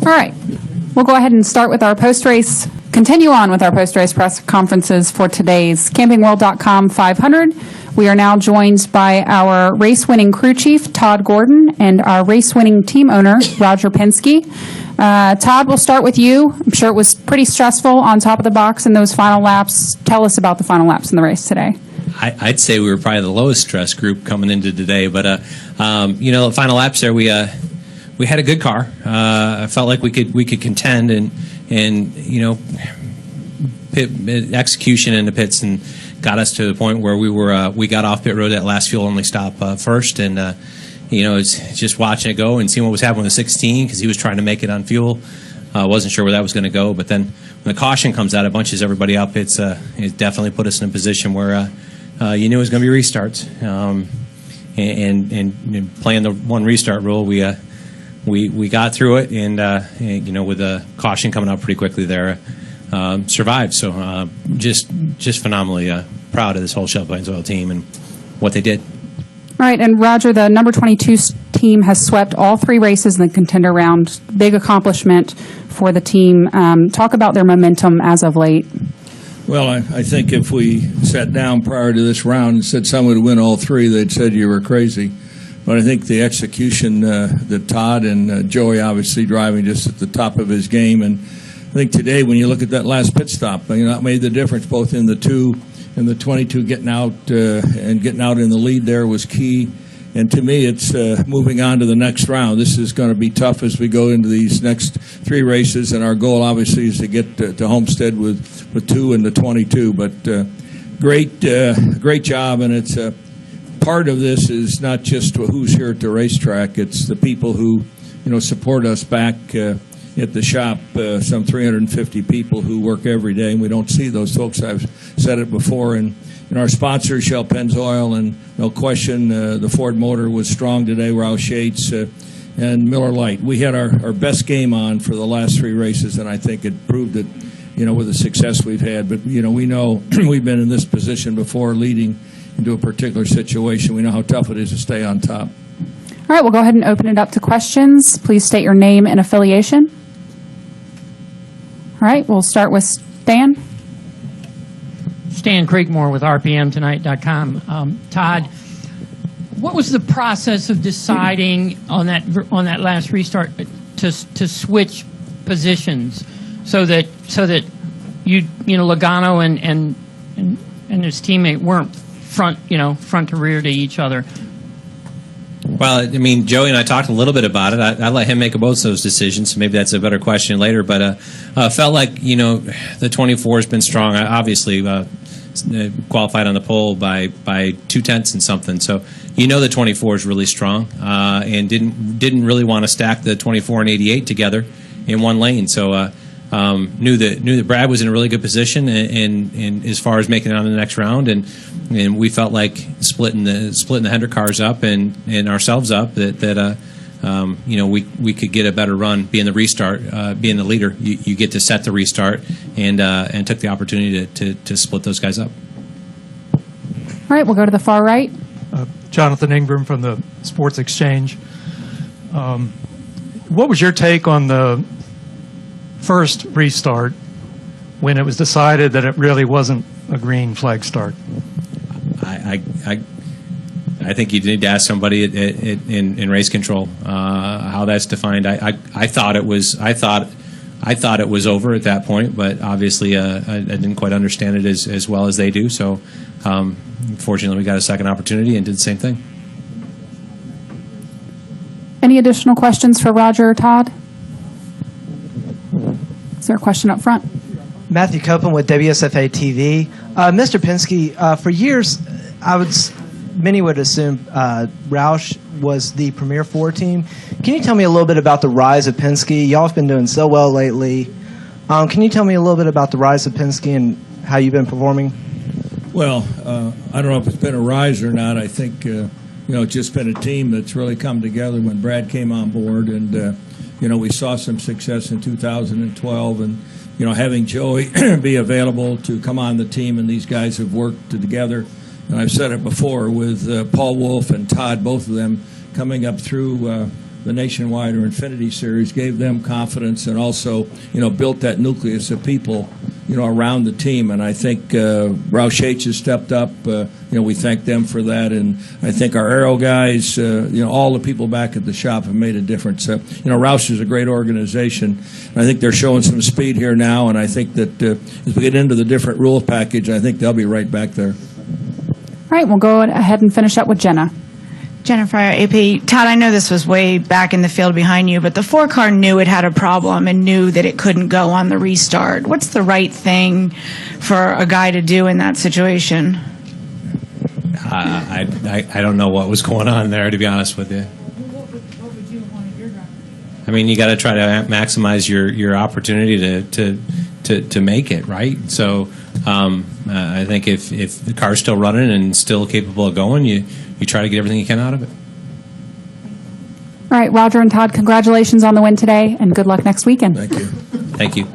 All right. We'll go ahead and start with our post-race, continue on with our post-race press conferences for today's CampingWorld.com 500. We are now joined by our race-winning crew chief, Todd Gordon, and our race-winning team owner, Roger Penske. Todd, we'll start with you. I'm sure it was pretty stressful on top of the box in those final laps. Tell us about the final laps in the race today. I'd say we were probably the lowest stress group coming into today, but the final laps there, we had a good car. I felt like we could contend, and execution in the pits and got us to the point where we got off pit road that last fuel only stop first, and it's just watching it go and seeing what was happening with the 16 because he was trying to make it on fuel. Wasn't sure where that was going to go, but then when the caution comes out, it bunches everybody up. It definitely put us in a position where you knew it was going to be restarts, and playing the one restart rule, we got through it, and with the caution coming out pretty quickly there, survived. So just phenomenally proud of this whole Shell Plains Oil team and what they did. All right, and Roger, the number 22 team has swept all 3 races in the contender round. Big accomplishment for the team. Talk about their momentum as of late. Well, I think if we sat down prior to this round and said someone would win all 3, they'd said you were crazy. But I think the execution that Todd and Joey obviously driving just at the top of his game, and I think today when you look at that last pit stop, that made the difference both in the 2 and the 22 getting out and getting out in the lead there was key. And to me, it's moving on to the next round. This is going to be tough as we go into these next 3 races, and our goal obviously is to get to Homestead with 2 and the 22. But great job, and it's part of this is not just who's here at the racetrack. It's the people who support us back at the shop. Some 350 people who work every day, and we don't see those folks. I've said it before, and our sponsors, Shell Plains Oil, and no question the Ford motor was strong today, Roush Yates, and Miller Lite. We had our best game on for the last 3 races, and I think it proved it, with the success we've had. But, we know we've been in this position before, leading into a particular situation. We know how tough it is to stay on top. All right, we'll go ahead and open it up to questions. Please state your name and affiliation. All right, we'll start with Stan. Stan Creekmore with RPMTonight.com. Todd, what was the process of deciding on that last restart to switch positions so that Logano and his teammate weren't front to rear to each other? Well, Joey and I talked a little bit about it. I let him make both those decisions, so maybe that's a better question later. But felt like, the 24 has been strong. Obviously, qualified on the pole by 0.2 and something. So, the 24 is really strong, and didn't really want to stack the 24 and 88 together in one lane. So, knew that Brad was in a really good position, and as far as making it on the next round, and we felt like splitting the Hendrick cars up and ourselves up that we could get a better run, being the restart, being the leader. You get to set the restart, and took the opportunity to split those guys up. All right, we'll go to the far right. Jonathan Ingram from the Sports Exchange. What was your take on the first restart when it was decided that it really wasn't a green flag start? I think you need to ask somebody in race control how that's defined. I thought it was over at that point, but obviously I didn't quite understand it as well as they do. So fortunately, we got a second opportunity and did the same thing. Any additional questions for Roger or Todd? Is there a question up front? Matthew Copeland with WSFA TV. Mr. Penske, for years, many would assume Roush was the premier 4 team. Can you tell me a little bit about the rise of Penske? Y'all have been doing so well lately. Can you tell me a little bit about the rise of Penske and how you've been performing? Well, I don't know if it's been a rise or not. I think it's just been a team that's really come together when Brad came on board, and we saw some success in 2012, and having Joey be available to come on the team, and these guys have worked together. And I've said it before with Paul Wolf and Todd, both of them coming up through the Nationwide or Infinity Series, gave them confidence, and also, built that nucleus of people, around the team. And I think Roush H has stepped up. We thank them for that. And I think our aero guys, all the people back at the shop have made a difference. Roush is a great organization. And I think they're showing some speed here now. And I think that as we get into the different rule package, I think they'll be right back there. All right, we'll go ahead and finish up with Jenna. Jennifer, AP. Todd, I know this was way back in the field behind you, but the 4-car knew it had a problem and knew that it couldn't go on the restart. What's the right thing for a guy to do in that situation? I don't know what was going on there, to be honest with you. What would you want your driver to do? I mean, you got to try to maximize your opportunity to make it, right? So I think if the car's still running and still capable of going, you try to get everything you can out of it. All right, Roger and Todd, congratulations on the win today, and good luck next weekend. Thank you. Thank you.